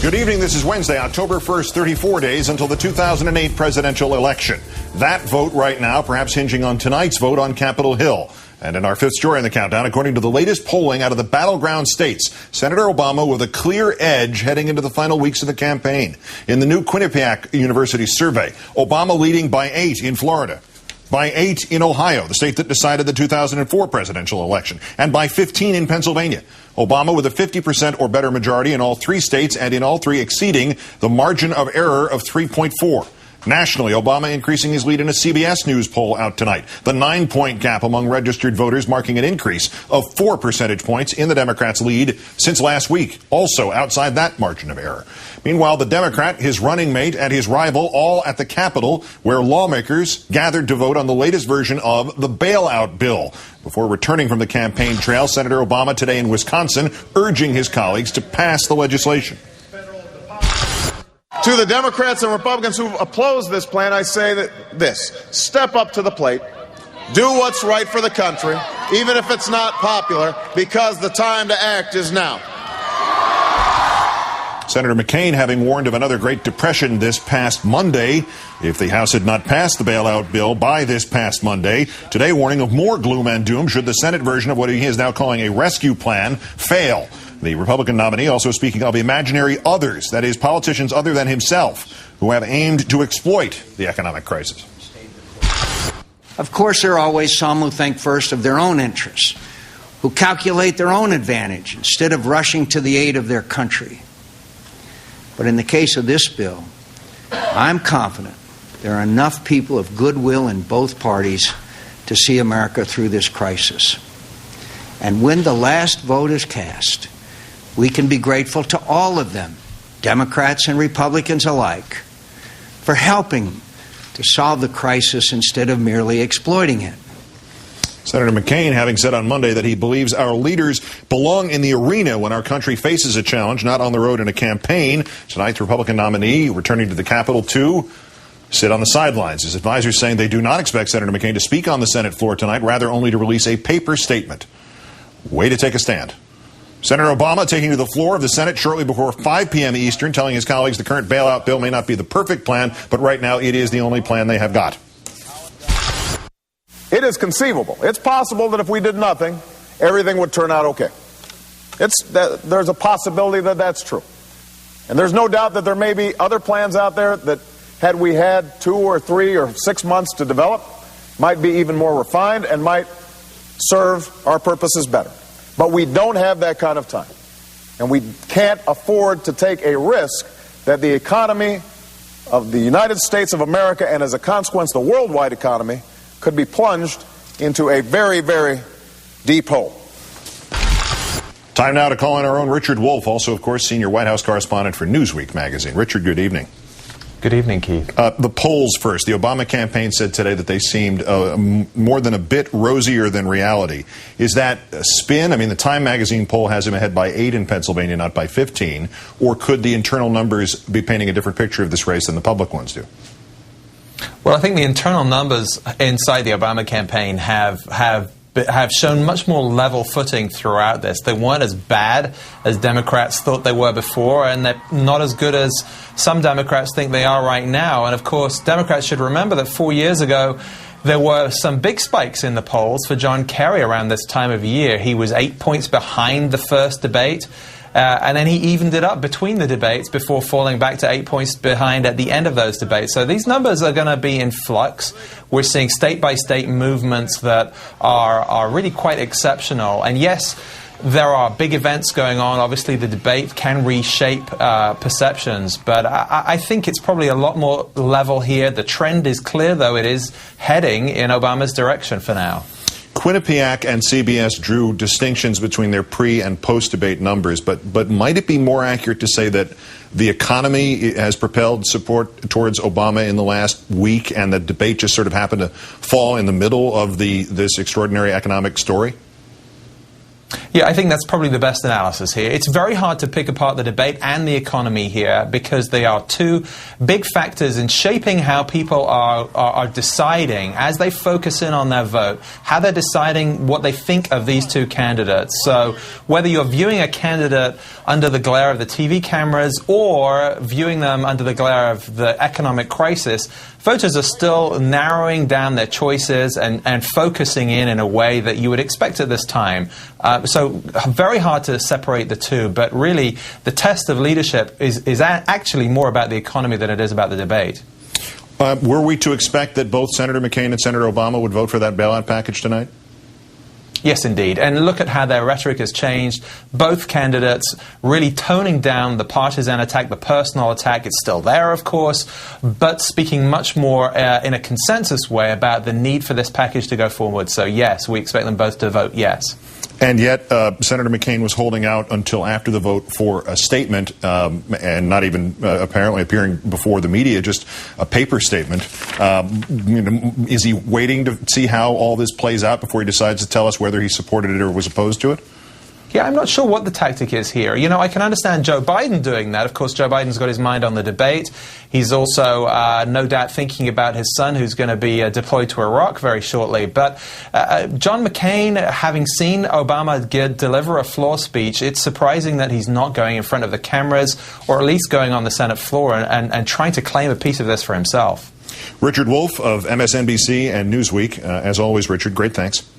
Good evening. This is Wednesday, October 1st, 34 days until the 2008 presidential election. That vote right now perhaps hinging on tonight's vote on Capitol Hill. And in our fifth story in the countdown, according to the latest polling out of the battleground states, Senator Obama with a clear edge heading into the final weeks of the campaign. In the new Quinnipiac University survey, Obama leading by 8 in Florida, by 8 in Ohio, the state that decided the 2004 presidential election, and by 15 in Pennsylvania. Obama with a 50% or better majority in all 3 states, and in all 3 exceeding the margin of error of 3.4. Nationally, Obama increasing his lead in a CBS News poll out tonight. The 9-point gap among registered voters marking an increase of 4 percentage points in the Democrats' lead since last week, also outside that margin of error. Meanwhile, the Democrat, his running mate, and his rival all at the Capitol, where lawmakers gathered to vote on the latest version of the bailout bill. Before returning from the campaign trail, Senator Obama today in Wisconsin urging his colleagues to pass the legislation. To the Democrats and Republicans who oppose this plan, I say that step up to the plate, do what's right for the country, even if it's not popular, because the time to act is now. Senator McCain having warned of another Great Depression this past Monday if the House had not passed the bailout bill by this past Monday. Today warning of more gloom and doom should the Senate version of what he is now calling a rescue plan fail. The Republican nominee also speaking of imaginary others, that is, politicians other than himself, who have aimed to exploit the economic crisis. Of course, there are always some who think first of their own interests, who calculate their own advantage instead of rushing to the aid of their country. But in the case of this bill, I'm confident there are enough people of goodwill in both parties to see America through this crisis. And when the last vote is cast, we can be grateful to all of them, Democrats and Republicans alike, for helping to solve the crisis instead of merely exploiting it. Senator McCain having said on Monday that he believes our leaders belong in the arena when our country faces a challenge, not on the road in a campaign. Tonight, the Republican nominee returning to the Capitol to sit on the sidelines. His advisors saying they do not expect Senator McCain to speak on the Senate floor tonight, rather only to release a paper statement. Way to take a stand. Senator Obama taking to the floor of the Senate shortly before 5 p.m. Eastern, telling his colleagues the current bailout bill may not be the perfect plan, but right now it is the only plan they have got. It is conceivable. It's possible that if we did nothing, everything would turn out okay. There's a possibility that that's true. And there's no doubt that there may be other plans out there that, had we had 2 or 3 or 6 months to develop, might be even more refined and might serve our purposes better. But we don't have that kind of time. And we can't afford to take a risk that the economy of the United States of America, and as a consequence the worldwide economy, could be plunged into a very, very deep hole. Time now to call in our own Richard Wolff, also, of course, senior White House correspondent for Newsweek magazine. Richard, good evening. Good evening, Keith. The polls first. The Obama campaign said today that they seemed more than a bit rosier than reality. Is that a spin? I mean, the Time magazine poll has him ahead by 8 in Pennsylvania, not by 15. Or could the internal numbers be painting a different picture of this race than the public ones do? Well, I think the internal numbers inside the Obama campaign have shown much more level footing throughout this. They weren't as bad as Democrats thought they were before, and they're not as good as some Democrats think they are right now. And of course, Democrats should remember that 4 years ago, there were some big spikes in the polls for John Kerry around this time of year. He was 8 points behind the first debate. And then he evened it up between the debates before falling back to 8 points behind at the end of those debates. So these numbers are going to be in flux. We're seeing state-by-state movements that are really quite exceptional. And yes, there are big events going on. Obviously, the debate can reshape perceptions. But I think it's probably a lot more level here. The trend is clear, though. It is heading in Obama's direction for now. Quinnipiac and CBS drew distinctions between their pre- and post-debate numbers, but might it be more accurate to say that the economy has propelled support towards Obama in the last week, and the debate just sort of happened to fall in the middle of this extraordinary economic story? Yeah, I think that's probably the best analysis here. It's very hard to pick apart the debate and the economy here because they are two big factors in shaping how people are deciding as they focus in on their vote, how they're deciding what they think of these two candidates. So whether you're viewing a candidate under the glare of the TV cameras or viewing them under the glare of the economic crisis, voters are still narrowing down their choices and focusing in a way that you would expect at this time. So very hard to separate the two, but really the test of leadership is actually more about the economy than it is about the debate. Were we to expect that both Senator McCain and Senator Obama would vote for that bailout package tonight? Yes, indeed. And look at how their rhetoric has changed. Both candidates really toning down the partisan attack, the personal attack. It's still there, of course, but speaking much more in a consensus way about the need for this package to go forward. So, yes, we expect them both to vote yes. And yet, Senator McCain was holding out until after the vote for a statement, and not even apparently appearing before the media, just a paper statement. Is he waiting to see how all this plays out before he decides to tell us whether he supported it or was opposed to it? Yeah, I'm not sure what the tactic is here. You know, I can understand Joe Biden doing that. Of course, Joe Biden's got his mind on the debate. He's also no doubt thinking about his son, who's going to be deployed to Iraq very shortly. But John McCain, having seen Obama deliver a floor speech, it's surprising that he's not going in front of the cameras or at least going on the Senate floor and trying to claim a piece of this for himself. Richard Wolff of MSNBC and Newsweek. As always, Richard, great thanks.